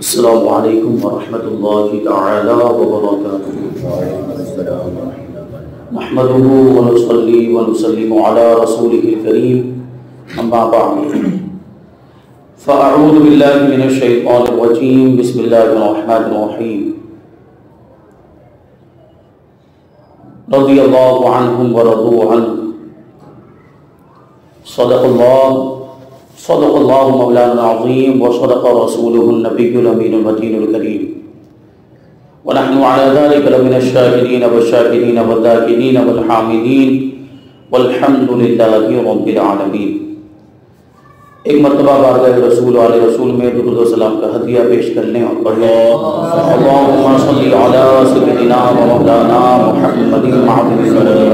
السلام علیکم ورحمۃ اللہ تعالی وبرکاتہ۔ نحمده ونصلي ونسلم على رسوله الكريم اما بعد فاعوذ باللہ من الشیطان الرجیم بسم اللہ الرحمن الرحیم رضی اللہ عنہم ورضوا عنہ صدق اللہ مولانا العظیم وصدق رسوله النبی الامین المتین الکریم ونحن على ذلك لمن الشاهدين والشاكرين والذاكرين والحامدين والحمد للہ رب العالمین۔ ایک مرتبہ بارگاہ رسول علیہ رسول میں درود و سلام کا ہدیہ پیش کر لیں اور پڑھ لیں اللهم صل على سيدنا ومولانا محمد المعظم الكرم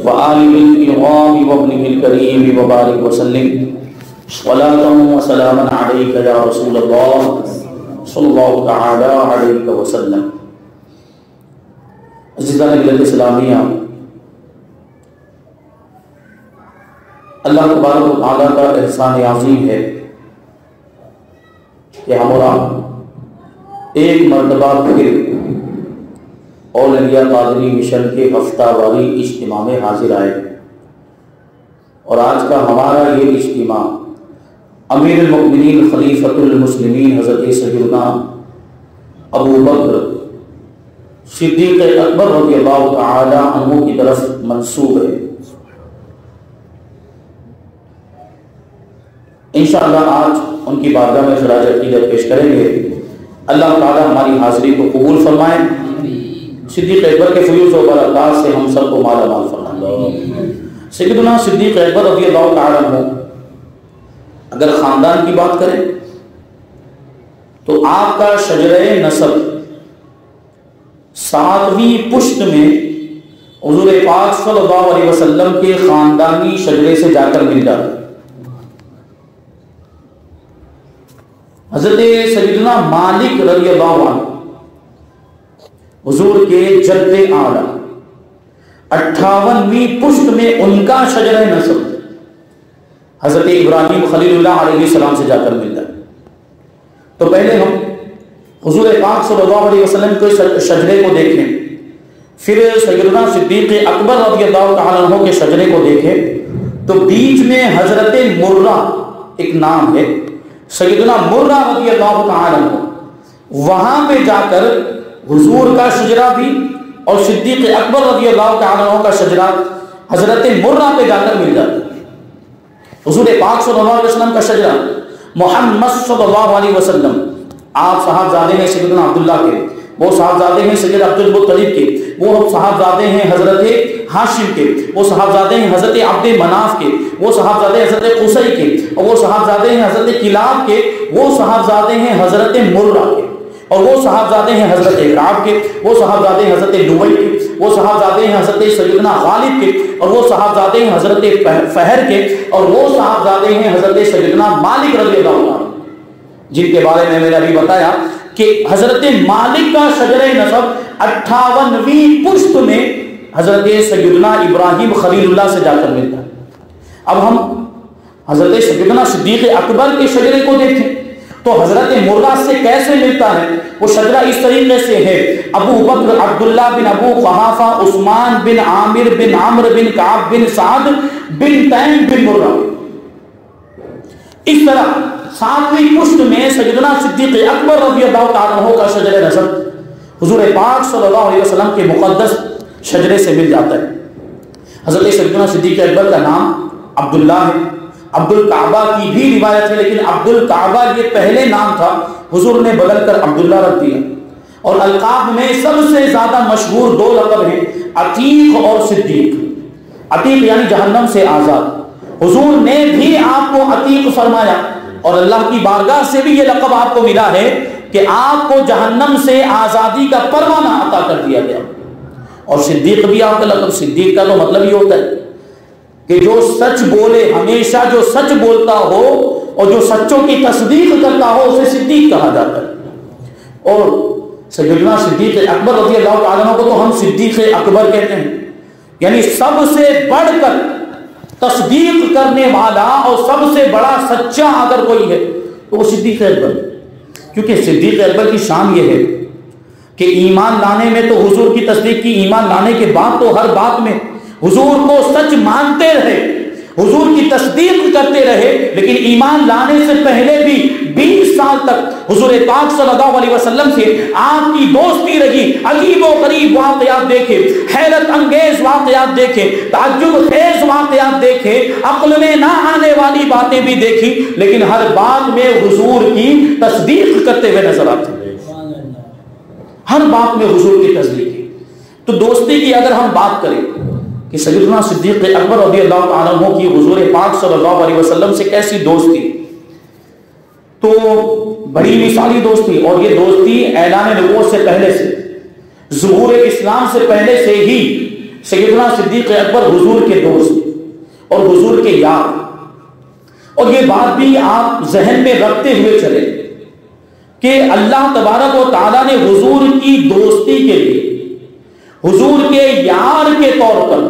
وآله الكرام وابنه الكريم وبارك وسلم صلاة وسلاما عليك يا رسول الله صلی اللہ تعالی علیہ وسلم۔ عزیزان ملت اسلامیہ، اللہ تبارک و تعالیٰ کا احسان عظیم ہے کہ ہم اور آپ ایک مرتبہ پھر آل انڈیا قادری مشن کے ہفتہ واری اجتماع میں حاضر آئے، اور آج کا ہمارا یہ اجتماع امیر المؤمنین خلیفۃ المسلمین حضرت سیدنا ابو بکر صدیق اکبر رضی اللہ تعالی عنہ کی طرف منسوب ہے۔ انشاءاللہ آج ان کی بارگاہ میں خراج عقیدت پیش کریں گے۔ اللہ تعالی ہماری حاضری کو قبول فرمائے، صدیق اکبر کے فیوز و برکات سے ہم سب کو مالا مال فرمائے۔ سیدنا صدیق اکبر رضی اللہ تعالی عنہ اگر خاندان کی بات کریں تو آپ کا شجرہ نسب 7ویں پشت میں حضور پاک صلی اللہ علیہ وسلم کے خاندانی شجرے سے جا کر مل جاتا ہے۔ حضرت سیدنا مالک رضی اللہ عنہ حضور کے جد اعلی 58ویں پشت میں ان کا شجرہ نسب حضرت ابراہیم خلیل اللہ علیہ السلام سے جا کر ملتا ہے۔ تو پہلے ہم حضور پاک صلی اللہ علیہ وسلم کے شجرے کو دیکھیں، پھر سیدنا صدیق اکبر رضی اللہ تعالیٰ عنہ کے شجرے کو دیکھیں، تو بیچ میں حضرت مرہ ایک نام ہے، سیدنا مرہ رضی اللہ تعالیٰ عنہ، وہاں پہ جا کر حضور کا شجرہ بھی اور صدیق اکبر رضی اللہ تعالیٰ عنہ کا شجرہ حضرت مرہ پہ جا کر مل جاتا ہے۔ حضور پاک صلی اللہ علیہ وسلم کا شجرہ محمد صلی اللہ علیہ وسلم، آپ صاحبزادے ہیں سیدنا عبداللہ کے، وہ صاحبزادے ہیں سید عبد المطلب کے، وہ صاحبزادے ہیں حضرت ہاشم کے، وہ صاحبزادے ہیں حضرت عبد مناف کے، وہ صاحبزادے حضرت قصی کے، اور وہ صاحبزادے ہیں حضرت کلاب کے، وہ صاحبزادے ہیں حضرت مرہ کے، اور وہ صاحبزادے ہیں حضرت کعب کے، وہ صاحبزادے ہیں حضرت لبی کے، وہ صاحبزادے ہیں حضرت سیدنا غالب کے، اور وہ صاحبزادے ہیں حضرت فہر کے، اور وہ صاحبزادے ہیں حضرت سیدنا مالک رضی اللہ عنہ، جن کے بارے میں میں نے ابھی بتایا کہ حضرت مالک کا شجرہ نسب 58ویں پشت میں حضرت سیدنا ابراہیم خلیل اللہ سے جا کر ملتا ہے۔ اب ہم حضرت سیدنا صدیق اکبر کے شجرے کو دیکھیں تو حضرت مرہ سے کیسے ملتا ہے؟ وہ شجرہ اس طریقے سے ہے: ابو بکر عبداللہ بن ابو قحافہ عثمان بن عامر بن عمرو بن کعب بن سعد بن تیم بن مرہ۔ اس طرح 7ویں پشت میں سیدنا صدیق اکبر رضی اللہ تعالیٰ عنہ کا شجرہ نسب حضور پاک صلی اللہ علیہ وسلم کے مقدس شجرے سے مل جاتا ہے۔ حضرت سیدنا صدیق اکبر کا نام عبداللہ ہے، عبد الکعبہ کی بھی روایت ہے، لیکن عبد الکعبہ یہ پہلے نام تھا، حضور نے بدل کر عبداللہ رکھ دیا۔ اور القاب میں سب سے زیادہ مشہور 2 لقب ہیں، عتیق اور صدیق۔ عتیق یعنی جہنم سے آزاد، حضور نے بھی آپ کو عتیق فرمایا، اور اللہ کی بارگاہ سے بھی یہ لقب آپ کو ملا ہے کہ آپ کو جہنم سے آزادی کا پروانہ عطا کر دیا گیا۔ اور صدیق بھی آپ کا لقب، صدیق کا تو مطلب یہ ہوتا ہے کہ جو سچ بولے، ہمیشہ جو سچ بولتا ہو اور جو سچوں کی تصدیق کرتا ہو اسے صدیق کہا جاتا ہے۔ اور سیدنا صدیق اکبر رضی اللہ تعالیٰ عنہ کو تو ہم صدیق اکبر کہتے ہیں، یعنی سب سے بڑھ کر تصدیق کرنے والا اور سب سے بڑا سچا اگر کوئی ہے تو وہ صدیق اکبر۔ کیونکہ صدیق اکبر کی شان یہ ہے کہ ایمان لانے میں تو حضور کی تصدیق کی، ایمان لانے کے بعد تو ہر بات میں حضور کو سچ مانتے رہے، حضور کی تصدیق کرتے رہے، لیکن ایمان لانے سے پہلے بھی 20 سال تک حضور پاک صلی اللہ علیہ وسلم سے آپ کی دوستی رہی۔ عجیب و غریب واقعات دیکھے، حیرت انگیز واقعات دیکھے، تعجب خیز واقعات دیکھے، عقل میں نہ آنے والی باتیں بھی دیکھی، لیکن ہر بات میں حضور کی تصدیق کرتے ہوئے نظر آتے، ہر بات میں حضور کی تصدیق کی۔ تو دوستی کی اگر ہم بات کریں کہ سیدنا صدیق اکبر رضی اللہ تعالیٰ عنہ کی حضور پاک صلی اللہ علیہ وسلم سے کیسی دوستی، تو بڑی مثالی دوستی، اور یہ دوستی اعلان نبوت سے پہلے سے، ظہور اسلام سے پہلے سے ہی سیدنا صدیق اکبر حضور کے دوست اور حضور کے یار۔ اور یہ بات بھی آپ ذہن میں رکھتے ہوئے چلے کہ اللہ تبارک و تعالیٰ نے حضور کی دوستی کے لیے حضور کے یار کے طور پر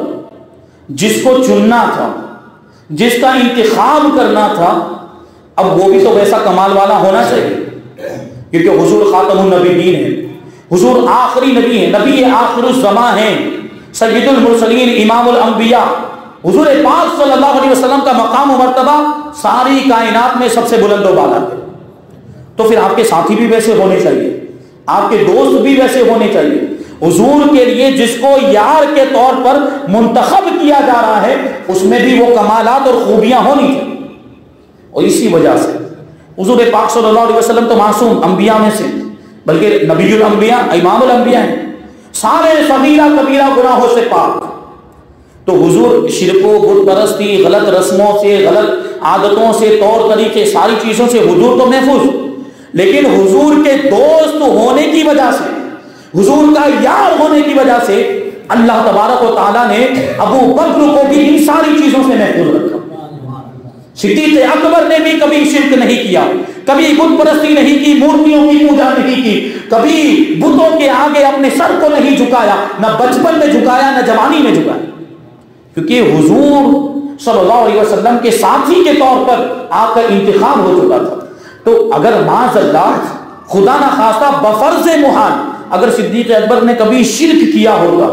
جس کو چننا تھا، جس کا انتخاب کرنا تھا، اب وہ بھی تو ویسا کمال والا ہونا چاہیے، کیونکہ حضور خاتم النبیین ہیں، حضور آخری نبی ہیں، نبی آخر الزمان ہیں، سید المرسلین، امام الانبیاء۔ حضور پاک صلی اللہ علیہ وسلم کا مقام و مرتبہ ساری کائنات میں سب سے بلند و بالا ہے، تو پھر آپ کے ساتھی بھی ویسے ہونے چاہیے، آپ کے دوست بھی ویسے ہونے چاہیے۔ حضور کے لیے جس کو یار کے طور پر منتخب کیا جا رہا ہے، اس میں بھی وہ کمالات اور خوبیاں ہونی چاہیے۔ اور اسی وجہ سے حضور پاک صلی اللہ علیہ وسلم تو معصوم انبیاء میں سے، بلکہ نبی الانبیاء، امام الانبیاء ہیں، سارے صغیرہ کبیرہ گناہوں سے پاک۔ تو حضور شرک و بت پرستی، غلط رسموں سے، غلط عادتوں سے، طور طریقے، ساری چیزوں سے حضور تو محفوظ، لیکن حضور کے دوست ہونے کی وجہ سے، حضور کا یار ہونے کی وجہ سے اللہ تبارک و تعالیٰ نے ابو بکر کو بھی ان ساری چیزوں سے محفوظ رکھا۔ صدیق اکبر نے بھی کبھی شرک نہیں کیا، کبھی بت پرستی نہیں کی، مورتیوں کی پوجا نہیں کی، کبھی بتوں کے آگے اپنے سر کو نہیں جھکایا، نہ بچپن میں جھکایا نہ جوانی میں جھکایا، کیونکہ حضور صلی اللہ علیہ وسلم کے ساتھی کے طور پر آپ کا انتخاب ہو چکا تھا۔ تو اگر معاذ اللہ خدا نہ خواستہ بفرض محال اگر صدیق اکبر نے کبھی شرک کیا ہوگا،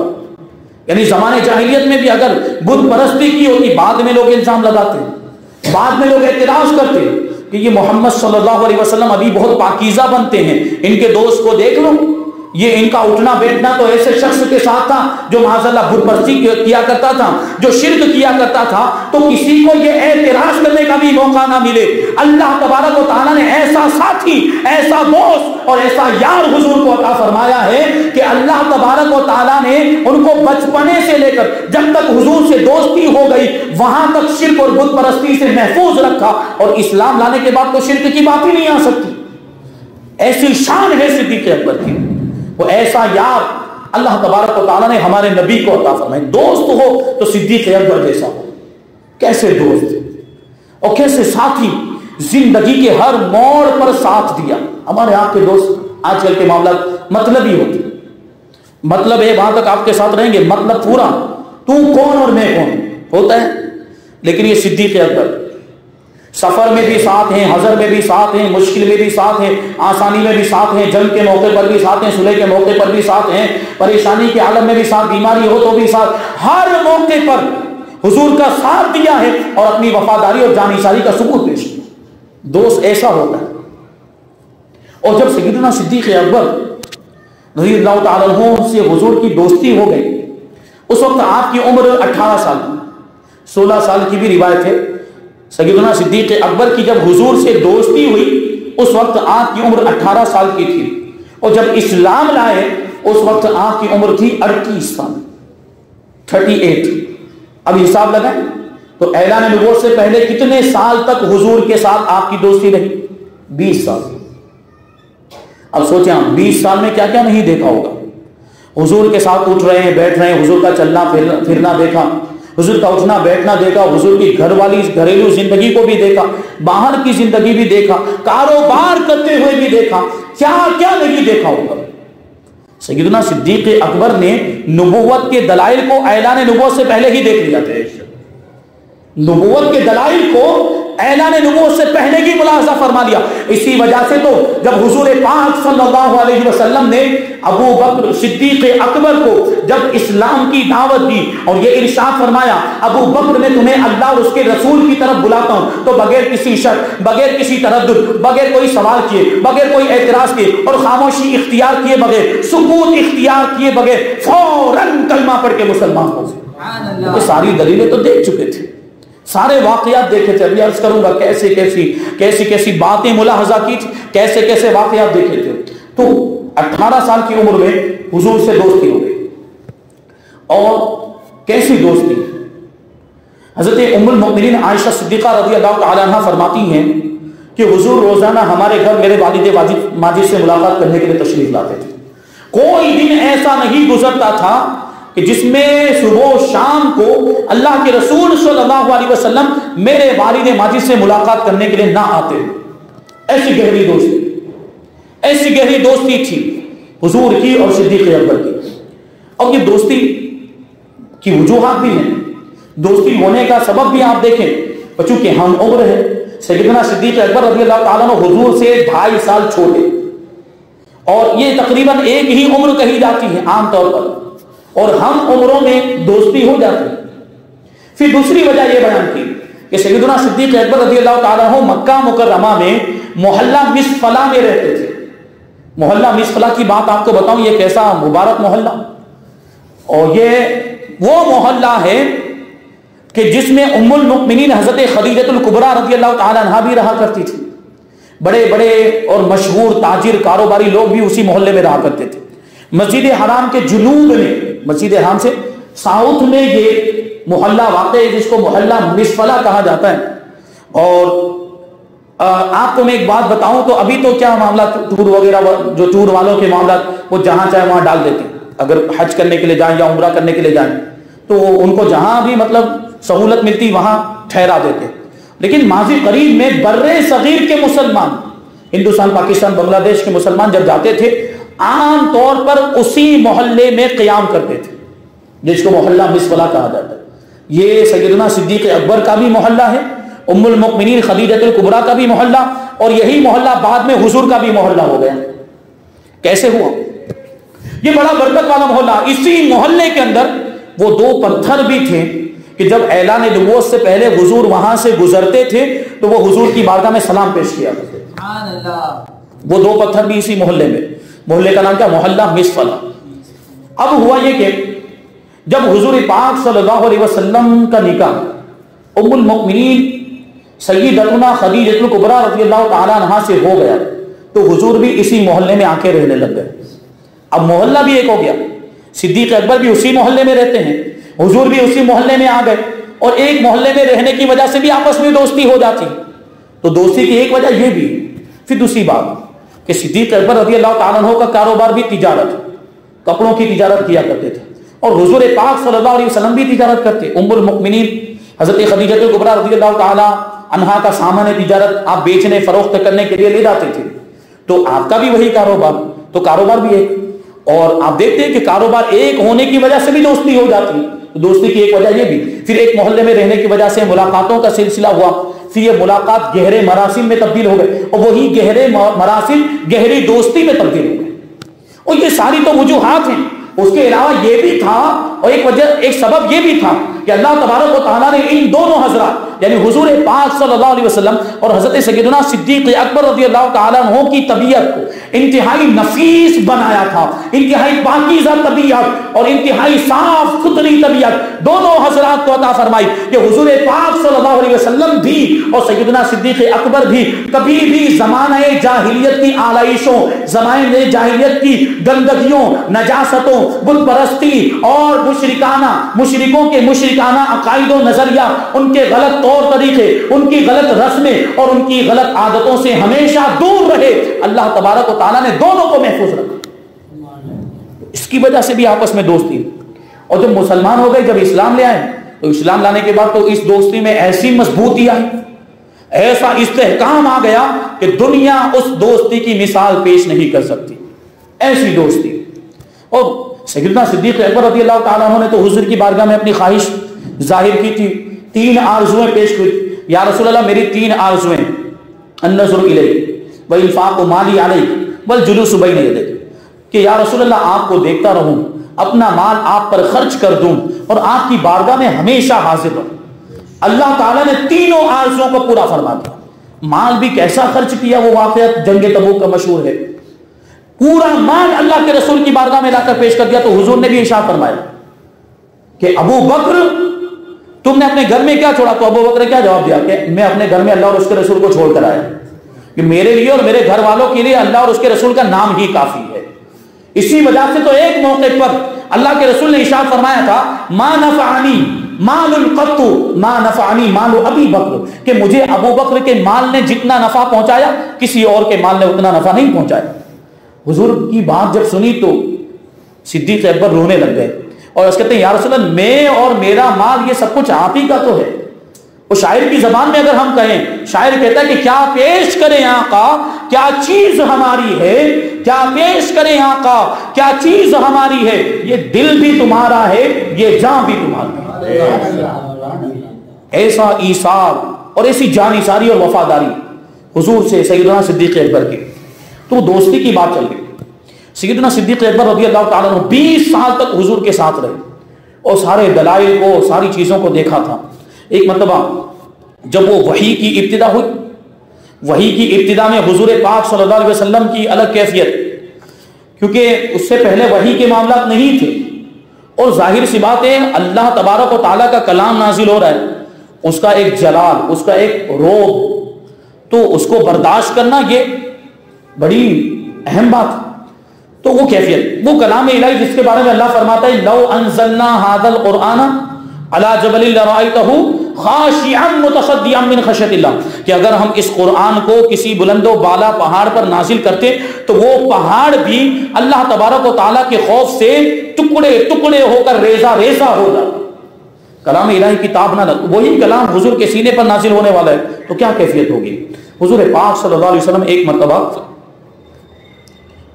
یعنی زمانے جاہلیت میں بھی اگر بت پرستی کی ہوتی، بعد میں لوگ الزام لگاتے ہیں، بعد میں لوگ اعتراض کرتے ہیں کہ یہ محمد صلی اللہ علیہ وسلم ابھی بہت پاکیزہ بنتے ہیں، ان کے دوست کو دیکھ لو، یہ ان کا اٹھنا بیٹھنا تو ایسے شخص کے ساتھ تھا جو معاذ اللہ بت پرستی کیا کرتا تھا، جو شرک کیا کرتا تھا، تو کسی کو یہ اعتراض کرنے کا بھی موقع نہ ملے۔ اللہ تبارک و تعالیٰ نے ایسا ساتھی، ایسا دوست اور ایسا یار حضور کو عطا فرمایا ہے کہ اللہ تبارک و تعالیٰ نے ان کو بچپنے سے لے کر جب تک حضور سے دوستی ہو گئی وہاں تک شرک اور بت پرستی سے محفوظ رکھا، اور اسلام لانے کے بعد تو شرک کی بات ہی نہیں آ سکتی۔ ایسی شان ہے صدیق اکبر کی، وہ ایسا یار اللہ تبارک و تعالیٰ نے ہمارے نبی کو عطا فرمائے۔ دوست ہو تو صدیق اکبر جیسا ہو۔ کیسے دوست اور کیسے ساتھی، زندگی کے ہر موڑ پر ساتھ دیا۔ ہمارے آپ کے دوست آج کل کے معاملات مطلب ہی ہوتے، مطلب ہے وہاں تک آپ کے ساتھ رہیں گے، مطلب پورا، تو کون اور میں کون ہوتا ہے۔ لیکن یہ صدیق اکبر سفر میں بھی ساتھ ہیں، حضر میں بھی ساتھ ہیں، مشکل میں بھی ساتھ ہیں، آسانی میں بھی ساتھ ہیں، جنگ کے موقع پر بھی ساتھ ہیں، صلح کے موقع پر بھی ساتھ ہیں، پریشانی کے عالم میں بھی ساتھ، بیماری ہو تو بھی ساتھ، ہر موقع پر حضور کا ساتھ دیا ہے اور اپنی وفاداری اور جانشاری کا ثبوت پیش کیا۔ دوست ایسا ہوتا ہے۔ اور جب سیدنا صدیق اکبر رضی اللہ تعالیٰ عنہ سے حضور کی دوستی ہو گئی، اس وقت آپ کی عمر 18 سال، 16 سال کی بھی روایت ہے۔ سیدنا صدیق اکبر کی جب حضور سے دوستی ہوئی اس وقت آپ کی عمر 18 سال کی تھی، اور جب اسلام لائے اس وقت آپ کی عمر تھی 38 سال، 38۔ اب حساب لگائیں تو اعلان نبوت سے پہلے کتنے سال تک حضور کے ساتھ آپ کی دوستی رہی؟ 20 سال۔ اب سوچیں آپ 20 سال میں کیا کیا نہیں دیکھا ہوگا۔ حضور کے ساتھ اٹھ رہے ہیں، بیٹھ رہے ہیں، حضور کا چلنا پھرنا دیکھا، حضور کا اٹھنا بیٹھنا دیکھا، حضور کی گھر والی گھریلو زندگی کو بھی دیکھا، باہر کی زندگی بھی دیکھا، کاروبار کرتے ہوئے بھی دیکھا، کیا کیا نہیں دیکھا ہوگا۔ سیدنا صدیق اکبر نے نبوت کے دلائل کو اعلان نبوت سے پہلے ہی دیکھ لیا تھا۔ نبوت کے دلائل کو اعلان نبوت سے پہلے کی ملاحظہ فرما لیا. اسی وجہ سے تو جب حضور پاک صلی اللہ علیہ وسلم نے ابو بکر صدیق اکبر کو جب اسلام کی دعوت دی اور یہ ارشاد فرمایا ابو بکر میں تمہیں اللہ اور اس کے رسول کی طرف بلاتا ہوں، تو بغیر کسی شک، بغیر کسی تردد، بغیر کوئی سوال کیے، بغیر کوئی اعتراض کیے اور خاموشی اختیار کیے بغیر، سکوت اختیار کیے بغیر فوراً کلمہ پڑھ کے مسلمان ہو گئے. وہ ساری دلیلیں تو دیکھ چکے تھے، سارے واقعات دیکھے تھے. ابھی عرض کروں گا کیسی کیسی باتیں ملاحظہ کی تھی، کیسے کیسے واقعات دیکھے تھے. تو 18 سال کی عمر میں حضور سے دوستی ہو گئی. اور کیسی دوستی؟ حضرت ام المؤمنین عائشہ صدیقہ رضی اللہ تعالی عنہ فرماتی ہیں کہ حضور روزانہ ہمارے گھر میرے والد ماجد سے ملاقات کرنے کے لیے تشریف لاتے تھے. کوئی دن ایسا نہیں گزرتا تھا کہ جس میں صبح و شام کو اللہ کے رسول صلی اللہ علیہ وسلم میرے والد ماجد سے ملاقات کرنے کے لیے نہ آتے. ایسی گہری دوستی تھی حضور کی اور صدیق اکبر کی. اور یہ دوستی کی وجوہات بھی ہیں، دوستی ہونے کا سبب بھی آپ دیکھیں. چونکہ ہم عمر ہے، سیدنا صدیق اکبر رضی اللہ تعالیٰ عنہ حضور سے 2.5 سال چھوٹے، اور یہ تقریباً ایک ہی عمر کہی جاتی ہے عام طور پر، اور ہم عمروں میں دوستی ہو جاتی ہے. پھر دوسری وجہ یہ بیان کی کہ سیدنا صدیق اکبر رضی اللہ تعالیٰ عنہ مکہ مکرمہ میں محلہ مصفلہ میں رہتے تھے. محلہ مصفلہ کی بات آپ کو بتاؤں، یہ کیسا مبارک محلہ، اور یہ وہ محلہ ہے کہ جس میں ام المؤمنین حضرت خدیجہ الکبریٰ رضی اللہ تعالیٰ عنہا بھی رہا کرتی تھی. بڑے بڑے اور مشہور تاجر کاروباری لوگ بھی اسی محلے میں رہا کرتے تھے. مسجد حرام کے جنوب میں، مسجد حرام سے ساؤتھ میں یہ محلہ واقع ہے جس کو محلہ مصفلہ کہا جاتا ہے. اور آپ کو میں ایک بات بتاؤں تو ابھی تو کیا معاملہ ٹور وغیرہ، جو ٹور والوں کے معاملات وہ جہاں چاہے وہاں ڈال دیتے ہیں. اگر حج کرنے کے لیے جائیں یا عمرہ کرنے کے لیے جائیں تو ان کو جہاں بھی مطلب سہولت ملتی وہاں ٹھہرا دیتے. لیکن ماضی قریب میں بر صغیر کے مسلمان، ہندوستان، پاکستان، بنگلہ دیش کے مسلمان جب جاتے تھے عام طور پر اسی محلے میں قیام کرتے تھے جس کو محلہ مصفلہ کہا جاتا ہے. یہ سیدنا صدیق اکبر کا بھی محلہ ہے، ام المؤمنین خدیجہ الکبریٰ کا بھی محلہ، اور یہی محلہ بعد میں حضور کا بھی محلہ ہو گیا. کیسے ہوا؟ یہ بڑا برکت والا محلہ. اسی محلے کے اندر وہ 2 پتھر بھی تھے کہ جب اعلان نبوت سے پہلے حضور وہاں سے گزرتے تھے تو وہ حضور کی بارگاہ میں سلام پیش کیا کرتے. وہ 2 پتھر بھی اسی محلے میں، محلے کا نام کیا؟ محلہ مصفلہ. اب ہوا یہ کہ جب حضور پاک صلی اللہ علیہ وسلم کا نکاح ام المؤمنین سیدتنا خدیجہ الکبریٰ رضی اللہ تعالیٰ عنہا سے ہو گیا تو حضور بھی اسی محلے میں آ کے رہنے لگ گئے. اب محلہ بھی ایک ہو گیا، صدیق اکبر بھی اسی محلے میں رہتے ہیں، حضور بھی اسی محلے میں آ گئے، اور ایک محلے میں رہنے کی وجہ سے بھی آپس میں دوستی ہو جاتی. تو دوستی کی ایک وجہ یہ بھی. پھر دوسری بات کہ صدیق اکبر رضی اللہ تعالیٰ عنہ کا کاروبار بھی تجارت، کپڑوں کی تجارت کیا کرتے تھے، اور حضور پاک صلی اللہ علیہ وسلم بھی تجارت کرتے. ام المؤمنین حضرت خدیجہ الکبریٰ رضی اللہ تعالیٰ عنہا کا سامان تجارت آپ بیچنے فروخت کرنے کے لیے لے جاتے تھے، تو آپ کا بھی وہی کاروبار، تو کاروبار بھی ایک. اور آپ دیکھتے ہیں کہ کاروبار ایک ہونے کی وجہ سے بھی دوستی ہو جاتی ہے. دوستی کی ایک وجہ یہ بھی. پھر ایک محلے میں رہنے کی وجہ سے ملاقاتوں کا سلسلہ ہوا، پھر یہ ملاقات گہرے مراسم میں تبدیل ہو گئے، اور وہی گہرے مراسم گہری دوستی میں تبدیل ہو گئے. اور یہ ساری تو وجوہات ہیں. اس کے علاوہ یہ بھی تھا، اور ایک وجہ، ایک سبب یہ بھی تھا کہ اللہ تبارک و تعالیٰ نے ان دونوں حضرات یعنی حضور پاک صلی اللہ علیہ وسلم اور حضرت سیدنا صدیق اکبر رضی اللہ تعالیٰ عنہ کی طبیعت کو انتہائی نفیس بنایا تھا. انتہائی پاکیزہ طبیعت اور انتہائی صاف ستھری طبیعت دونوں حضرات کو عطا فرمائی کہ حضور پاک صلی اللہ علیہ وسلم بھی اور سیدنا صدیق اکبر بھی کبھی بھی زمانہ جاہلیت کی آلائشوں، زمانہ جاہلیت کی گندگیوں، نجاستوں، بت پرستی اور مشرکوں کے مشرکانہ عقائد و نظریہ، ان کے غلط طور طریقے، ان کی غلط رسمیں اور ان کی غلط عادتوں سے ہمیشہ دور رہے. اللہ تبارک و تعالیٰ نے دونوں کو محفوظ رکھا. اس کی وجہ سے بھی آپس میں دوستی. اور جب مسلمان ہو گئے، جب اسلام لے آئے، تو اسلام لانے کے بعد تو اس دوستی میں ایسی مضبوطی آئی، ایسا استحکام آ گیا کہ دنیا اس دوستی کی مثال پیش نہیں کر سکتی. ایسی دوستی. اور سیدنا صدیق اکبر رضی اللہ تعالیٰ عنہ نے تو حضور کی بارگاہ میں اپنی خواہش ظاہر کی تھی. 3 آرزویں پیش کی. یا رسول اللہ میری 3 آرزویں، النظر الیک وانفاق مالی علیک والجلوس بین یدیک، کہ یا رسول اللہ آپ کو دیکھتا رہوں، اپنا مال آپ پر خرچ کر دوں اور آپ کی بارگاہ میں ہمیشہ حاضر رہوں۔ اللہ تعالیٰ نے تینوں آرزوؤں کو پورا فرما دیا۔ مال بھی کیسا خرچ کیا وہ واقعہ جنگ تبوک کا مشہور ہے، پورا مال اللہ کے رسول کی بارگاہ میں لا کر پیش کر دیا۔ تو حضور نے بھی ارشاد فرمایا کہ ابو بکر تم نے اپنے گھر میں کیا چھوڑا؟ تو ابو بکر نے کیا جواب دیا کہ میں اپنے گھر میں اللہ اور اس کے رسول کو چھوڑ کر آیا، کہ میرے لیے اور میرے گھر والوں کے لیے اللہ اور اس کے رسول کا نام ہی کافی ہے۔ اسی وجہ سے تو ایک موقع پر اللہ کے رسول نے ارشاد فرمایا تھا ما نفعنی مال القط ما نفعنی مال ابی بکر، کہ مجھے ابو بکر کے مال نے جتنا نفع پہنچایا کسی اور کے مال نے اتنا نفع نہیں پہنچایا۔ حضور کی بات جب سنی تو صدیق اکبر رونے لگ گئے اور اس کہتے ہیں یا رسول اللہ میں اور میرا مال یہ سب کچھ آپ ہی کا تو ہے۔ وہ شاعر کی زبان میں اگر ہم کہیں، شاعر کہتا ہے کہ کیا پیش کریں آقا کیا چیز ہماری ہے، کیا پیش کریں آقا کیا چیز ہماری ہے، یہ دل بھی تمہارا ہے یہ جان بھی تمہاری ہے۔ ایسا ایثار اور ایسی جانثاری اور وفاداری حضور سے سیدنا صدیق اکبر کی۔ تو دوستی کی بات چل گئی۔ سیدنا صدیق اکبر رضی اللہ تعالیٰ عنہ 20 سال تک حضور کے ساتھ رہے اور سارے دلائل کو ساری چیزوں کو دیکھا تھا۔ ایک مرتبہ جب وہ وحی کی ابتدا ہوئی، وحی کی ابتدا میں حضور پاک صلی اللہ علیہ وسلم کی الگ کیفیت، کیونکہ اس سے پہلے وحی کے معاملات نہیں تھے اور ظاہر سی بات ہے اللہ تبارک و تعالیٰ کا کلام نازل ہو رہا ہے، اس کا ایک جلال، اس کا ایک روب، تو اس کو برداشت کرنا یہ بڑی اہم بات۔ تو وہ کیفیت، وہ کلام الہی جس کے بارے میں اللہ فرماتا ہے لو انزلنا هذا القرآن على جبل لرأيته خاشعا متصدعا من خشیۃ اللہ، کہ اگر ہم اس قرآن کو کسی بلند و بالا پہاڑ پر نازل کرتے تو وہ پہاڑ بھی اللہ تبارک و تعالیٰ کے خوف سے ٹکڑے ٹکڑے ہو کر ریزہ ریزہ ہوگا۔ کلام الہی کتاب نہ، وہی کلام حضور کے سینے پر نازل ہونے والا ہے تو کیا کیفیت ہوگی۔ حضور پاک صلی اللہ علیہ وسلم ایک مرتبہ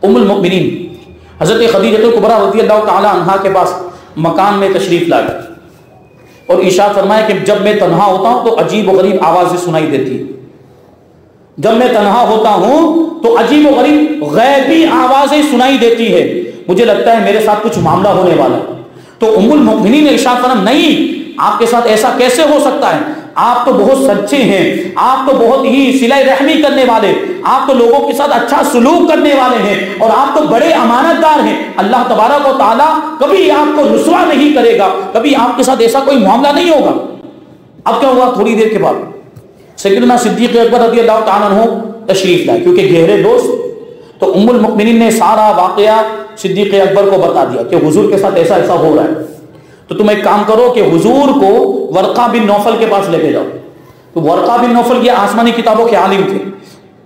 ام المؤمنین حضرت خدیجہ کبریٰ رضی اللہ تعالی عنہا کے پاس مکان میں تشریف لائے اور ارشاد فرمایا کہ جب میں تنہا ہوتا ہوں تو عجیب و غریب آوازیں سنائی دیتی ہیں، جب میں تنہا ہوتا ہوں تو عجیب و غریب غیبی آوازیں سنائی دیتی ہے، مجھے لگتا ہے میرے ساتھ کچھ معاملہ ہونے والا ہے۔ تو ام المؤمنین نے ارشاد فرمایا نہیں، آپ کے ساتھ ایسا کیسے ہو سکتا ہے، آپ تو بہت سچے ہیں، آپ تو بہت ہی صلہ رحمی کرنے والے، آپ تو لوگوں کے ساتھ اچھا سلوک کرنے والے ہیں اور آپ تو بڑے امانت دار ہیں، اللہ تبارک و تعالیٰ کبھی آپ کو رسوا نہیں کرے گا، کبھی آپ کے ساتھ ایسا کوئی معاملہ نہیں ہوگا۔ اب کیا ہوا، تھوڑی دیر کے بعد سیدنا صدیق اکبر رضی اللہ تعالیٰ عنہ تشریف لائے، کیونکہ گہرے دوست، تو ام المؤمنین نے سارا واقعہ صدیق اکبر کو بتا دیا کہ حضور کے ساتھ ایسا ایسا ہو رہا ہے، تو تم ایک کام کرو کہ حضور کو ورقہ بن نوفل کے پاس لے کے جاؤ۔ تو ورقہ بن نوفل یہ آسمانی کتابوں کے عالم تھے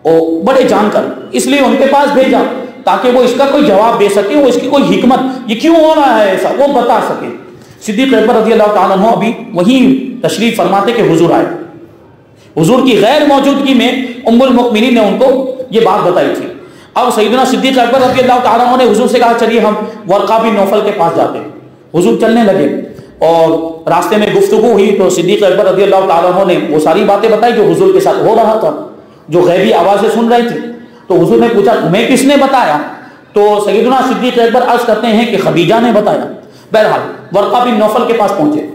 اور بڑے جانکر، اس لیے ان کے پاس بھیجا تاکہ وہ اس کا کوئی جواب دے سکے، وہ اس کی کوئی حکمت یہ کیوں ہو رہا ہے ایسا وہ بتا سکے۔ صدیق اکبر رضی اللہ تعالیٰ عنہ ابھی وہیں تشریف فرماتے کہ حضور آئے، حضور کی غیر موجودگی میں ام المؤمنین نے ان کو یہ بات بتائی تھی۔ اب سیدنا صدیق اکبر رضی اللہ تعالیٰ عنہ نے حضور سے کہا چلیے ہم ورقہ بن نوفل کے پاس جاتے ہیں۔ حضور چلنے لگے اور راستے میں گفتگو ہوئی تو صدیق اکبر رضی اللہ تعالیٰ عنہ نے وہ ساری باتیں بتائی جو حضور کے ساتھ ہو رہا تھا، جو غیبی آوازیں سن رہے تھے۔ تو حضور نے پوچھا تمہیں کس نے بتایا؟ تو سیدنا صدیق اکبر عرض کرتے ہیں کہ خدیجہ نے بتایا۔ بہرحال ورقہ بن نوفل کے پاس پہنچے،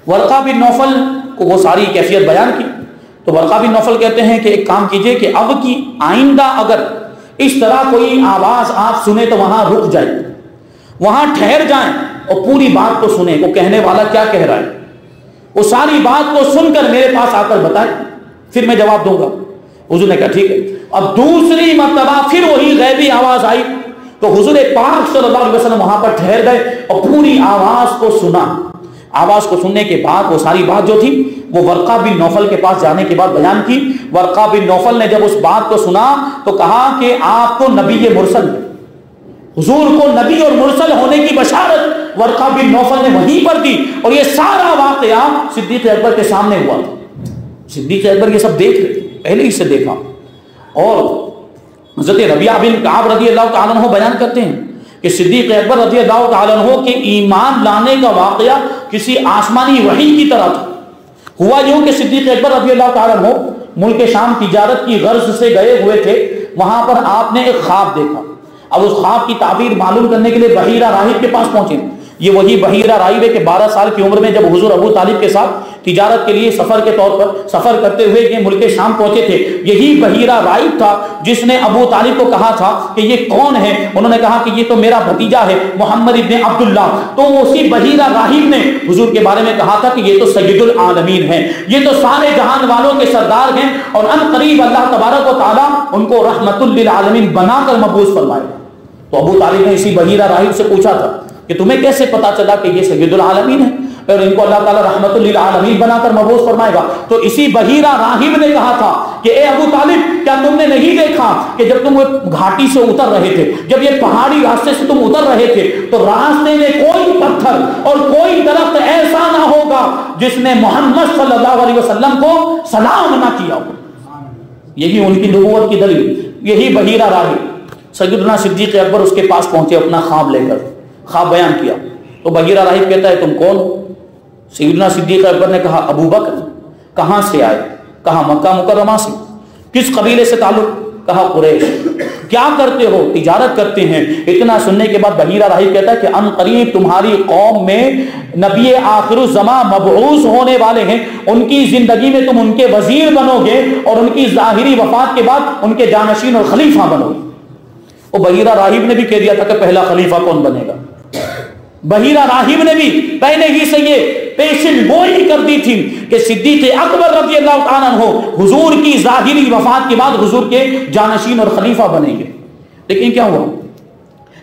ورقہ بن نوفل کو وہ ساری کیفیت بیان کی تو ورقہ بن نوفل کہتے ہیں کہ ایک کام کیجئے کہ اب کی آئندہ اگر اس طرح کوئی آواز آپ سنیں تو وہاں رک جائیں، وہاں ٹھہر جائیں اور پوری بات کو سنیں، وہ کہنے والا کیا کہہ رہا ہے، وہ ساری بات کو سن کر میرے پاس آ کر بتائیں، پھر میں جواب دوں گا۔ حضور نے کہا ٹھیک ہے۔ اب دوسری مرتبہ پھر وہی غیبی آواز آئی تو حضور پاک صلی اللہ علیہ وسلم وہاں پر ٹھہر گئے اور پوری آواز کو سنا۔ آواز کو سننے کے بعد وہ ساری بات جو تھی وہ ورقہ بن نوفل کے پاس جانے کے بعد بیان کی۔ ورقہ بن نوفل نے جب اس بات کو سنا تو کہا کہ آپ کو نبی مرسل، حضور کو نبی اور مرسل ہونے کی بشارت ورقہ بن نوفل نے وہیں پر دی، اور یہ سارا واقعہ صدیق اکبر کے سامنے ہوا تھا۔ صدیق اکبر یہ سب دیکھ رہے تھے، پہلے ہی سے دیکھا۔ اور حضرت ربیعہ بن کعب رضی اللہ تعالیٰ عنہ بیان کرتے ہیں کہ صدیق اکبر رضی اللہ تعالیٰ عنہ کے ایمان لانے کا واقعہ کسی آسمانی وحی کی طرح تھا۔ ہوا یوں کہ صدیق اکبر رضی اللہ تعالیٰ عنہ ملک شام تجارت کی غرض سے گئے ہوئے تھے. وہاں پر آپ نے ایک خواب دیکھا. اب اس خواب کی تعبیر معلوم کرنے کے لیے بحیرہ راہب کے پاس پہنچے. یہ وہی بحیرہ راہب ہے کہ 12 سال کی عمر میں جب حضور ابو طالب کے ساتھ تجارت کے لیے سفر کے طور پر سفر کرتے ہوئے یہ ملک شام پہنچے تھے. یہی بحیرہ راہب تھا جس نے ابو طالب کو کہا تھا کہ یہ کون ہے. انہوں نے کہا کہ یہ تو میرا بھتیجا ہے محمد ابن عبداللہ. تو اسی بحیرہ راہب نے حضور کے بارے میں کہا تھا کہ یہ تو سید العالمین ہیں, یہ تو سارے جہان والوں کے سردار ہیں, اور ان قریب اللہ تبارک و تعالیٰ ان کو رحمت للعالمین بنا کر مبعوث فرمائے. تو ابو طالب نے اسی بحیرہ راہب سے پوچھا تھا کہ تمہیں کیسے پتا چلا کہ یہ سید العالمین ہے اور ان کو اللہ تعالیٰ رحمت للعالمین بنا کر مبعوث فرمائے گا. تو اسی بحیرہ راہب نے کہا تھا کہ اے ابو طالب, کیا تم نے نہیں دیکھا کہ جب تم گھاٹی سے اتر رہے تھے, جب یہ پہاڑی راستے سے تم اتر رہے تھے, تو راستے میں کوئی پتھر اور کوئی درخت ایسا نہ ہوگا جس نے محمد صلی اللہ علیہ وسلم کو سلام نہ کیا ہو. یہی ان کی نبوت کی دلیل. یہی بحیرہ راہب سیدنا صدیق اکبر اس کے پاس پہنچے اپنا خواب لے کر. خواب بیان کیا تو بحیرہ راہب کہتا ہے تم کون؟ سیدنا صدیق اکبر نے کہا ابو بکر. کہاں سے آئے؟ کہا مکہ مکرمہ سے. کس قبیلے سے تعلق؟ کہا قریش. کیا کرتے ہو؟ تجارت کرتے ہیں. اتنا سننے کے بعد بحیرہ راہب کہتا ہے کہ ان قریب تمہاری قوم میں نبی آخر الزمان مبعوث ہونے والے ہیں, ان کی زندگی میں تم ان کے وزیر بنو گے اور ان کی ظاہری وفات کے بعد ان کے جانشین اور خلیفہ بنو گے. وہ بحیرہ راہب نے بھی کہہ دیا تھا کہ پہلا خلیفہ کون بنے گا. بحیرہ راہب نے بھی پہلے ہی سے یہ پیشن گوئی کر دی تھی کہ صدیق اکبر رضی اللہ تعالیٰ عنہ حضور کی ظاہری وفات کے بعد حضور کے جانشین اور خلیفہ بنیں گے. لیکن کیا ہوا؟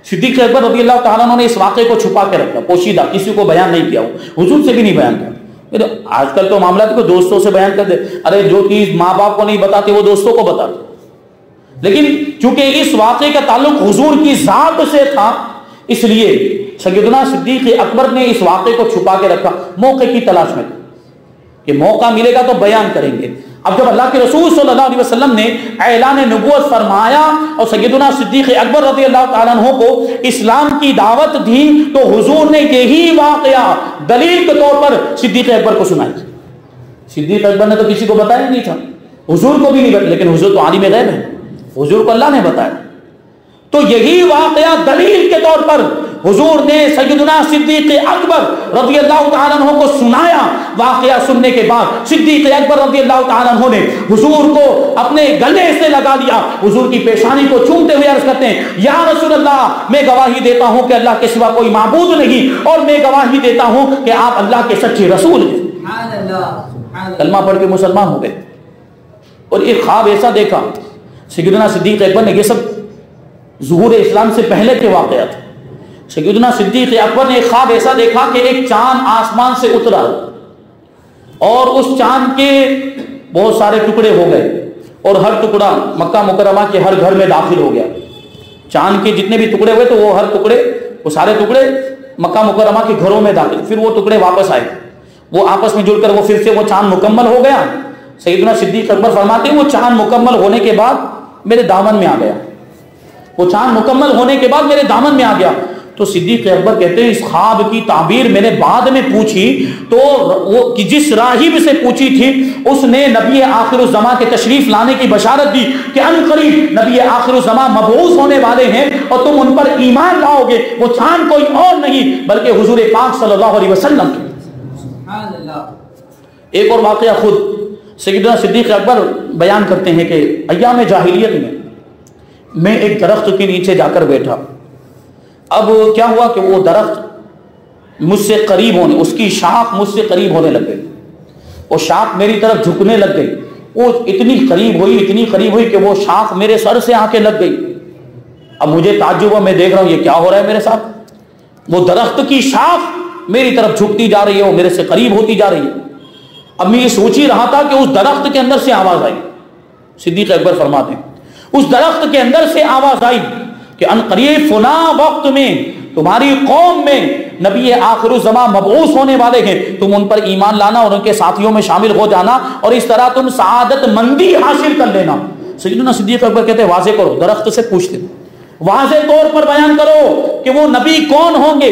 صدیق اکبر رضی اللہ تعالیٰ عنہ نے اس واقعے کو چھپا کے رکھا, پوشیدہ, کسی کو بیان نہیں کیا, حضور سے بھی نہیں بیان کیا. آج کل تو معاملات کو دوستوں سے بیان کر دے, ارے جو چیز ماں باپ کو نہیں بتاتے وہ دوستوں کو بتاتے. لیکن چونکہ اس واقعے کا تعلق حضور کی ذات سے تھا, اس لیے سیدنا صدیق اکبر نے اس واقعے کو چھپا کے رکھا, موقع کی تلاش میں کہ موقع ملے گا تو بیان کریں گے. اب جب اللہ کے رسول صلی اللہ علیہ وسلم نے اعلان نبوت فرمایا اور سیدنا صدیق اکبر رضی اللہ تعالیٰ عنہ کو اسلام کی دعوت دی, تو حضور نے یہی واقعہ دلیل کے طور پر صدیق اکبر کو سنائی. صدیق اکبر نے تو کسی کو بتایا نہیں تھا, حضور کو بھی نہیں بتایا, لیکن حضور تو عالم غیب ہے, حضور کو اللہ نے بتایا. تو یہی واقعہ دلیل کے طور پر حضور نے سیدنا صدیق اکبر رضی اللہ تعالیٰ عنہ کو سنایا. واقعہ سننے کے بعد صدیق اکبر رضی اللہ تعالیٰ عنہ نے حضور کو اپنے گلے سے لگا لیا, حضور کی پیشانی کو چومتے ہوئے عرض کرتے ہیں یا رسول اللہ, میں گواہی دیتا ہوں کہ اللہ کے سوا کوئی معبود نہیں, اور میں گواہی دیتا ہوں کہ آپ اللہ کے سچے رسول ہیں. کلمہ پڑھ کے مسلمان ہو گئے. اور ایک خواب ایسا دیکھا سیدنا صدیق اکبر نے, یہ سب ظہور اسلام سے پہلے کے واقعات. سیدنا صدیق اکبر نے ایک خواب ایسا دیکھا کہ ایک چاند آسمان سے اترا اور اس چاند کے بہت سارے ٹکڑے ہو گئے, اور ہر ٹکڑا مکہ مکرمہ کے ہر گھر میں داخل ہو گیا. چاند کے جتنے بھی ٹکڑے ہوئے تو وہ ہر ٹکڑے, وہ سارے ٹکڑے مکہ مکرمہ کے گھروں میں داخل. پھر وہ ٹکڑے واپس آئے, وہ آپس میں جڑ کر وہ پھر سے وہ چاند مکمل ہو گیا. سیدنا صدیق اکبر فرماتے ہیں وہ چاند مکمل ہونے کے بعد میرے دامن میں آ گیا. وہ چاند مکمل ہونے کے بعد میرے دامن میں آ گیا. تو صدیق اکبر کہتے ہیں اس خواب کی تعبیر میں نے بعد میں پوچھی, تو وہ جس راہب سے پوچھی تھی اس نے نبی آخر الزمان کے تشریف لانے کی بشارت دی کہ ان قریب نبی آخر الزمان مبعوث ہونے والے ہیں اور تم ان پر ایمان لاؤ گے. وہ چاند کوئی اور نہیں بلکہ حضور پاک صلی اللہ علیہ وسلم. ایک اور واقعہ خود سیدنا صدیق اکبر بیان کرتے ہیں کہ ایام جاہلیت میں ایک درخت کے نیچے جا کر بیٹھا. اب کیا ہوا کہ وہ درخت مجھ سے قریب ہونے, اس کی شاخ مجھ سے قریب ہونے لگ گئی, وہ شاخ میری طرف جھکنے لگ گئی. وہ اتنی قریب ہوئی کہ وہ شاخ میرے سر سے آ کے لگ گئی. اب مجھے تعجب ہوا, میں دیکھ رہا ہوں یہ کیا ہو رہا ہے میرے ساتھ. وہ درخت کی شاخ میری طرف جھکتی جا رہی ہے, وہ میرے سے قریب ہوتی جا رہی ہے. اب میں یہ سوچ ہی رہا تھا کہ اس درخت کے اندر سے آواز آئی. صدیق اکبر فرماتے ہیں اس درخت کے اندر سے آواز آئی کہ ان قریب فلاں وقت میں تمہاری قوم میں نبی آخر الزمان مبعوث ہونے والے ہیں, تم ان پر ایمان لانا اور ان کے ساتھیوں میں شامل ہو جانا, اور اس طرح تم سعادت مندی حاصل کر لینا. سیدنا صدیق اکبر کہتے ہیں واضح کرو, درخت سے پوچھتے واضح طور پر بیان کرو کہ وہ نبی کون ہوں گے,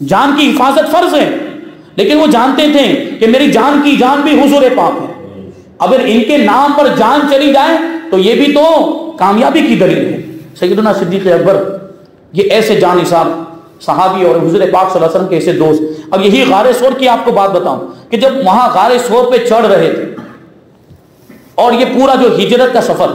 جان کی حفاظت فرض ہے، لیکن وہ جانتے تھے کہ میری جان کی جان بھی حضور پاک ہے، اگر ان کے نام پر جان چلی جائے تو یہ بھی تو کامیابی کی دلیل ہے۔ سیدنا صدیق اکبر یہ ایسے جان نثار صحابی اور حضور پاک صلی اللہ علیہ وسلم کے ایسے دوست۔ اب یہی غار ثور کی آپ کو بات بتاؤں کہ جب وہاں غار ثور پہ چڑھ رہے تھے اور یہ پورا جو ہجرت کا سفر،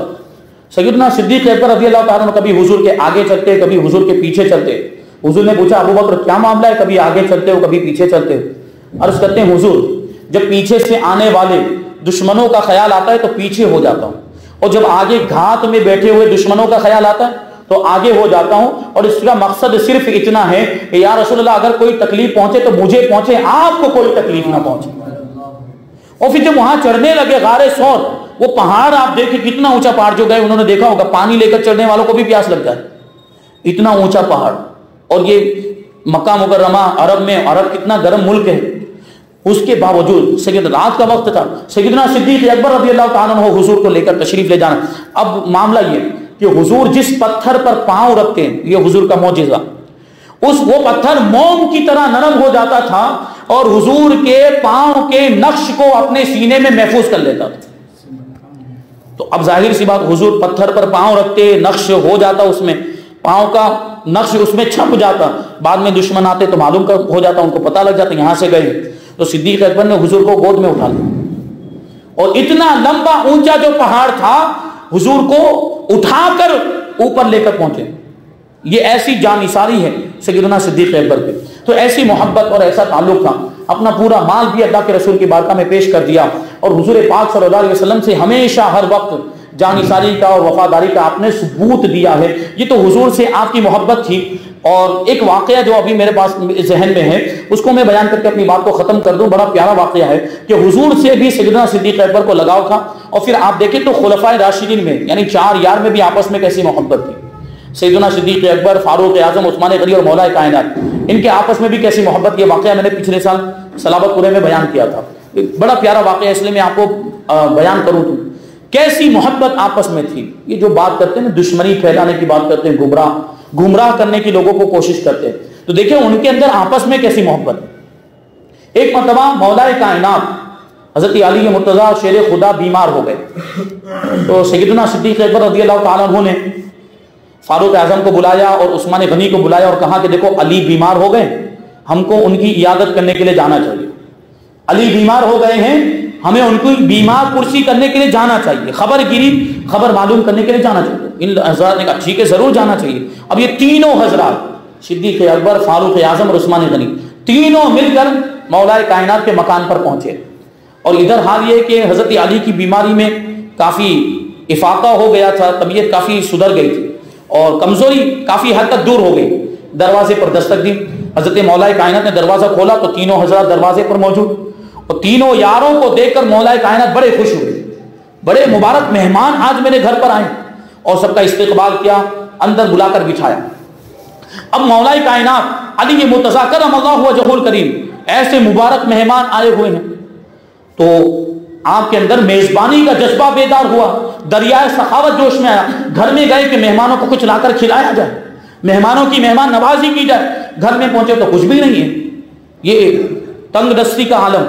سیدنا صدیق اکبر رضی اللہ تعالیٰ عنہ کبھی حضور کے آگے چلتے، کبھی حضور کے پیچھے چلتے۔ حضور نے پوچھا ابو بکر کیا معاملہ ہے، کبھی آگے چلتے ہو کبھی پیچھے چلتے ہو؟ عرض کرتے ہیں حضور جب پیچھے سے آنے والے دشمنوں کا خیال آتا ہے تو پیچھے ہو جاتا ہوں، اور جب آگے گھات میں بیٹھے ہوئے دشمنوں کا خیال آتا ہے تو آگے ہو جاتا ہوں، اور اس کا مقصد صرف اتنا ہے کہ یا رسول اللہ اگر کوئی تکلیف پہنچے تو مجھے پہنچے، آپ کو کوئی تکلیف نہ پہنچے۔ اور پھر جب وہاں چڑھنے لگے غار ثور، وہ پہاڑ آپ دیکھیں کتنا اونچا پہاڑ، جو گئے انہوں نے دیکھا ہوگا پانی لے کر چڑھنے والوں کو بھی پیاس لگ جائے، اتنا اونچا پہاڑ، اور یہ مکہ مکرمہ عرب میں، عرب کتنا گرم ملک ہے، اس کے باوجود سید رات کا وقت تھا، سیدنا صدیق اکبر رضی اللہ تعالیٰ عنہ حضور کو لے کر تشریف لے جانا۔ اب معاملہ یہ کہ حضور جس پتھر پر پاؤں رکھتے ہیں، یہ حضور کا معجزہ، وہ پتھر موم کی طرح نرم ہو جاتا تھا اور حضور کے پاؤں کے نقش کو اپنے سینے میں محفوظ کر لیتا تھا۔ تو اب ظاہر سی بات، حضور پتھر پر پاؤں رکھتے، نقش ہو جاتا، اس میں پاؤں کا نقش اس میں چھپ جاتا، بعد میں دشمن آتے تو معلوم ہو جاتا، ان کو پتہ لگ جاتا یہاں سے گئے۔ تو صدیق اکبر نے حضور کو گود میں اٹھا لیا، اور اتنا لمبا اونچا جو پہاڑ تھا حضور کو اٹھا کر اوپر لے کر پہنچے۔ یہ ایسی جان نثاری ہے سیدنا صدیق اکبر پہ، تو ایسی محبت اور ایسا تعلق تھا، اپنا پورا مال بھی اللہ کے رسول کی بارگاہ میں پیش کر دیا، اور حضور پاک صلی اللہ علیہ وسلم سے ہمیشہ ہر وقت جان نثاری کا اور وفاداری کا آپ نے ثبوت دیا ہے۔ یہ تو حضور سے آپ کی محبت تھی۔ اور ایک واقعہ جو ابھی میرے پاس ذہن میں ہے اس کو میں بیان کر کے اپنی بات کو ختم کر دوں۔ بڑا پیارا واقعہ ہے کہ حضور سے بھی سیدنا صدیق اکبر کو لگاؤ تھا، اور پھر آپ دیکھیں تو خلفائے راشدین میں یعنی 4 یار میں بھی آپس میں کیسی محبت تھی۔ سیدنا صدیق اکبر، فاروق اعظم، عثمان غنی اور مولا کائنات، ان کے آپس میں بھی کیسی محبت۔ یہ واقعہ میں نے پچھلے سال صلابت پورے میں بیان کیا تھا، بڑا پیارا واقعہ ہے، اس لیے میں آپ کو بیان کروں تو کیسی محبت آپس میں تھی۔ یہ جو بات کرتے ہیں نا دشمنی پھیلانے کی بات کرتے ہیں، گمراہ کرنے کی لوگوں کو کوشش کرتے ہیں، تو دیکھیں ان کے اندر آپس میں کیسی محبت۔ ایک مرتبہ مولا کائنات حضرت علی مرتضیٰ شیر خدا بیمار ہو گئے، تو سیدنا صدیق اکبر رضی اللہ تعالیٰ عنہ نے فاروق اعظم کو بلایا اور عثمان غنی کو بلایا اور کہا کہ دیکھو علی بیمار ہو گئے، ہم کو ان کی عیادت کرنے کے لیے جانا چاہیے۔ علی بیمار ہو گئے ہیں، ہمیں ان کو بیمار کرسی کرنے کے لیے جانا چاہیے، خبر معلوم کرنے کے لیے جانا چاہیے۔ ان حضرات نے کہا ٹھیک ہے ضرور جانا چاہیے۔ اب یہ تینوں حضرات صدیق اکبر، فاروق اعظم اور عثمان غنی تینوں مل کر مولا کائنات کے مکان پر پہنچے، اور ادھر حال یہ کہ حضرت علی کی بیماری میں کافی افاقہ ہو گیا تھا، طبیعت کافی سدھر گئی تھی اور کمزوری کافی حد تک دور ہو گئی۔ دروازے پر دستک دی، حضرت مولا کائنات نے دروازہ کھولا تو تینوں حضرات دروازے پر موجود، اور تینوں یاروں کو دیکھ کر مولا کائنات بڑے خوش ہوئے، بڑے مبارک مہمان آج میرے گھر پر آئے، اور سب کا استقبال کیا، اندر بلا کر بٹھایا۔ اب مولا کائنات علی مرتضیٰ کرم اللہ وجہہ الکریم ایسے مبارک مہمان آئے ہوئے ہیں، تو آپ کے اندر میزبانی کا جذبہ بیدار ہوا، دریائے سخاوت جوش میں آیا، گھر میں گئے کہ مہمانوں کو کچھ لا کر کھلایا جائے، مہمانوں کی مہمان نوازی کی جائے۔ گھر میں پہنچے تو کچھ بھی نہیں ہے، یہ تنگ دستی کا عالم،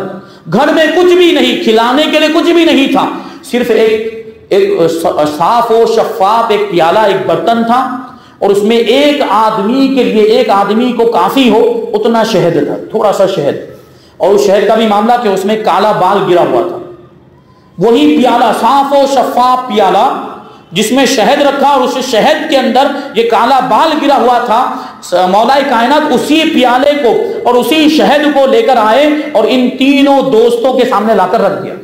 گھر میں کچھ بھی نہیں، کھلانے کے لیے کچھ بھی نہیں تھا، صرف ایک صاف و شفاف ایک پیالہ، ایک برتن تھا، اور اس میں ایک آدمی کے لیے، ایک آدمی کو کافی ہو اتنا شہد تھا، تھوڑا سا شہد، اور اس شہد کا بھی معاملہ کہ اس میں کالا بال گرا ہوا تھا۔ وہی پیالہ، صاف و شفاف پیالہ جس میں شہد رکھا اور اس شہد کے اندر یہ کالا بال گرا ہوا تھا، مولا کائنات اسی پیالے کو اور اسی شہد کو لے کر آئے اور ان تینوں دوستوں کے سامنے لا کر رکھ دیا۔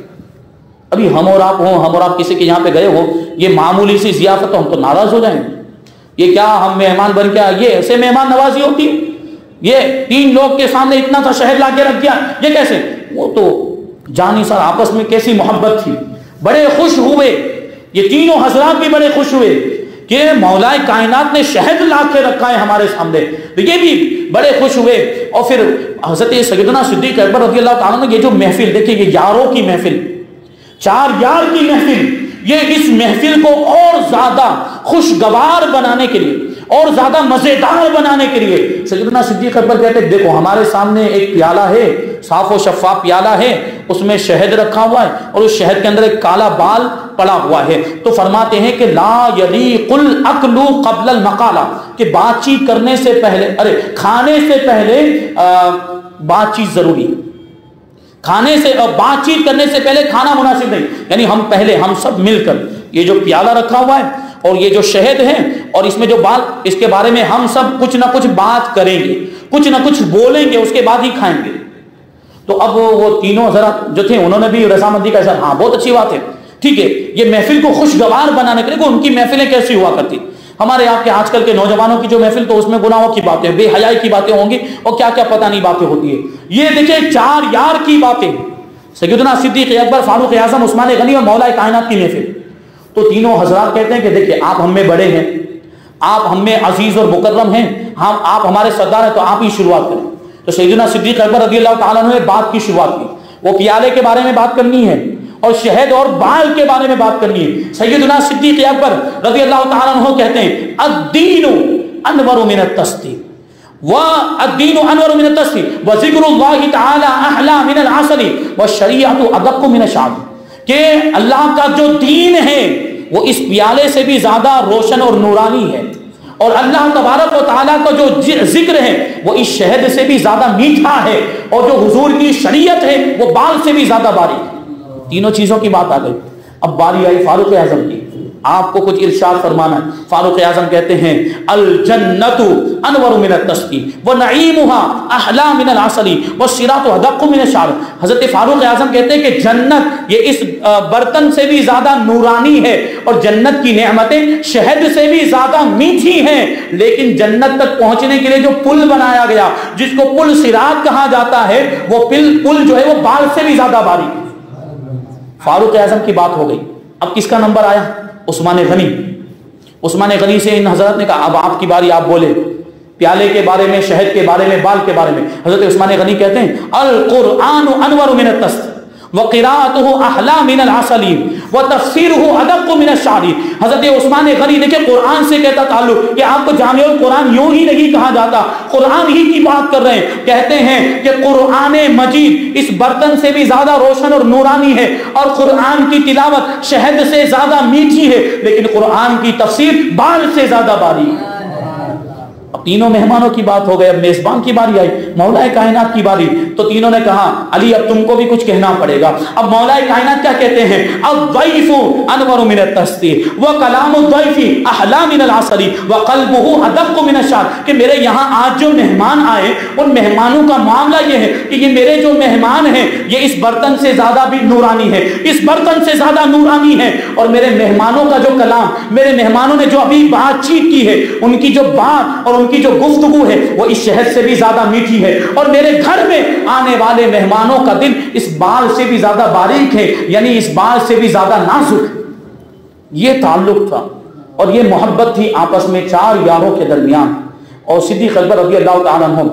ابھی ہم اور آپ کسی کے یہاں پہ گئے ہو، یہ معمولی سی ضیافت، ہم تو ناراض ہو جائیں، یہ کیا ہم مہمان بن کے، یہ ایسے مہمان نوازی ہوتی، یہ 3 لوگ کے سامنے اتنا سا شہد لا کے رکھ دیا، یہ کیسے؟ وہ تو جانی سر آپس میں کیسی محبت تھی، بڑے خوش ہوئے، یہ تینوں حضرات بھی بڑے خوش ہوئے کہ مولا کائنات نے شہد لا کے رکھا ہے ہمارے سامنے، تو یہ بھی بڑے خوش ہوئے۔ اور پھر حضرت سیدنا صدیق اکبر رضی اللہ تعالیٰ نے یہ جو محفل دیکھیں، یہ یاروں کی محفل، 4 یار کی محفل، یہ اس محفل کو اور زیادہ خوشگوار بنانے کے لیے، اور زیادہ مزیدار بنانے کے لیے سیدنا صدیق اکبر کہتے ہیں دیکھو ہمارے سامنے ایک پیالہ ہے، صاف و شفاف پیالہ ہے، اس میں شہد رکھا ہوا ہے اور اس شہد کے اندر ایک کالا بال پڑا ہوا ہے، تو فرماتے ہیں کہ لا یلیق الاکل قبل المقالہ، کہ بات چیت کرنے سے پہلے کھانے سے پہلے بات چیت ضروری، کھانے سے بات چیت کرنے سے پہلے کھانا مناسب نہیں، یعنی ہم پہلے ہم سب مل کر یہ جو پیالہ رکھا ہوا ہے اور یہ جو شہد ہے اور اس میں جو بال، اس کے بارے میں ہم سب کچھ نہ کچھ بات کریں گے، کچھ نہ کچھ بولیں گے، اس کے بعد ہی کھائیں گے۔ تو اب وہ تینوں حضرات جو تھے انہوں نے بھی رضامندی کا اظہار، ہاں بہت اچھی بات ہے، ٹھیک ہے، یہ محفل کو خوشگوار بنانے کے لیے ان کی محفلیں کیسی ہوا کرتی، ہمارے آپ کے آج کل کے نوجوانوں کی جو محفل تو اس میں گناہوں کی باتیں، بے حیائی کی باتیں ہوں گی اور کیا کیا پتہ نہیں باتیں ہوتی ہے۔ یہ دیکھیں 4 یار کی باتیں، سیدنا صدیق اکبر، فاروق اعظم، عثمان غنی اور مولا کائنات کی محفل۔ تو تینوں حضرات کہتے ہیں کہ دیکھیں آپ ہم میں بڑے ہیں، آپ ہم میں عزیز اور مکرم ہیں، آپ ہمارے سردار ہیں، تو آپ ہی شروعات کریں۔ تو سیدنا صدیق اکبر رضی اللہ تعالیٰ عنہ نے بات کی شروعات کی، وہ پیالے کے بارے میں بات کرنی ہے اور شہد اور بال کے بارے میں بات کرنی ہے۔ سیدنا صدیق اکبر رضی اللہ تعالیٰ عنہ کہتے ہیں الدین انور من التصدیق والدین انور من التصدیق وذکر اللہ تعالی احلی من العسل والشریعۃ ادق من الشعر، کہ اللہ کا جو دین ہے وہ اس پیالے سے بھی زیادہ روشن اور نورانی ہے، اور اللہ تبارک و تعالیٰ کا جو ذکر ہے وہ اس شہد سے بھی زیادہ میٹھا ہے، اور جو حضور کی شریعت ہے وہ بال سے بھی زیادہ باریک ہے۔ تینوں چیزوں کی بات آ گئی۔ اب باری آئی فاروق اعظم کی، آپ کو کچھ ارشاد فرمانا ہے۔ فاروق اعظم کہتے ہیں الجنت انور من التسبیح ونعیمها احلی من العسل والصراط ادق من الشعر۔ حضرت فاروق اعظم کہتے ہیں کہ جنت یہ اس برتن سے بھی زیادہ نورانی ہے، اور جنت کی نعمتیں شہد سے بھی زیادہ میٹھی ہیں، لیکن جنت تک پہنچنے کے لیے جو پل بنایا گیا جس کو پل صراط کہا جاتا ہے، وہ پل جو ہے وہ بال سے بھی زیادہ باریک ہے۔ فاروق اعظم کی بات ہو گئی، اب کس کا نمبر آیا؟ عثمان غنی۔ عثمان غنی سے ان حضرت نے کہا اب آپ کی باری، آپ بولے پیالے کے بارے میں، شہد کے بارے میں، بال کے بارے میں۔ حضرت عثمان غنی کہتے ہیں القرآن انور من التست وقراءته احلی من العسل وتفسیره ادق من الشعر۔ حضرت عثمان غنی دیکھیں قرآن سے کہتا تعلق کہ آپ کو جامع القرآن یوں ہی نہیں کہا جاتا، قرآن ہی کی بات کر رہے ہیں۔ کہتے ہیں کہ قرآن مجید اس برتن سے بھی زیادہ روشن اور نورانی ہے، اور قرآن کی تلاوت شہد سے زیادہ میٹھی ہے، لیکن قرآن کی تفسیر بال سے زیادہ باریک ہے۔ اب تینوں مہمانوں کی بات ہو گئی، اب میزبان کی باری آئی، مولا کائنات کی باری۔ تو تینوں نے کہا علی اب تم کو بھی کچھ کہنا پڑے گا۔ اب مولا کائنات کیا کہتے ہیں؟ الضیف انور من التسبیح وکلام الضیف احلی من العسل وقلبہ ادق من الشعر، کہ میرے یہاں آج جو مہمان آئے ان مہمانوں کا معاملہ یہ ہے کہ یہ میرے جو مہمان ہیں یہ اس برتن سے زیادہ بھی نورانی ہے، اس برتن سے زیادہ نورانی ہے، اور میرے مہمانوں کا جو کلام، میرے مہمانوں نے جو ابھی بات چیت کی ہے، ان کی جو بات اور ان کی جو گفتگو ہے وہ اس شہد سے بھی زیادہ میٹھی ہے، اور میرے گھر میں آنے والے مہمانوں کا دل اس بال سے بھی زیادہ باریک ہے، یعنی اس بال سے بھی زیادہ نازک ہے۔ یہ تعلق تھا اور یہ محبت تھی آپس میں 4 یاروں کے درمیان۔ اور صدیق اکبر رضی اللہ تعالیٰ عنہ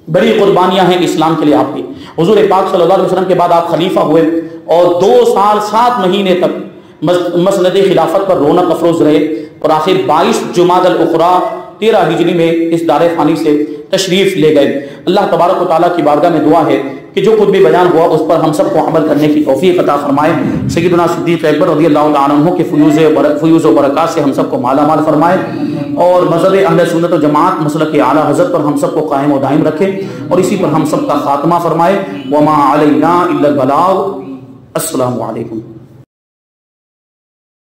بڑی قربانیاں ہیں اسلام کے لیے آپ کی۔ حضور پاک صلی اللہ علیہ وسلم کے بعد آپ خلیفہ ہوئے اور 2 سال 7 مہینے تک مسند خلافت پر رونق افروز رہے، اور آخر 22 جمادی الاخری 13 ہجری میں اس دار فانی سے تشریف لے گئے۔ اللہ تبارک و تعالیٰ کی بارگاہ میں دعا ہے کہ جو کچھ بھی بیان ہوا اس پر ہم سب کو عمل کرنے کی توفیق عطا فرمائے۔ سیدنا صدیق اکبر رضی اللہ تعالیٰ عنہ کے فیوز و برکات سے ہم سب کو مالا مال فرمائے، اور مذہب اہل سنت و جماعت مسلک اعلیٰ حضرت پر ہم سب کو قائم و دائم رکھے، اور اسی پر ہم سب کا خاتمہ فرمائے۔ وما علینا الا البلاغ۔ السلام علیکم۔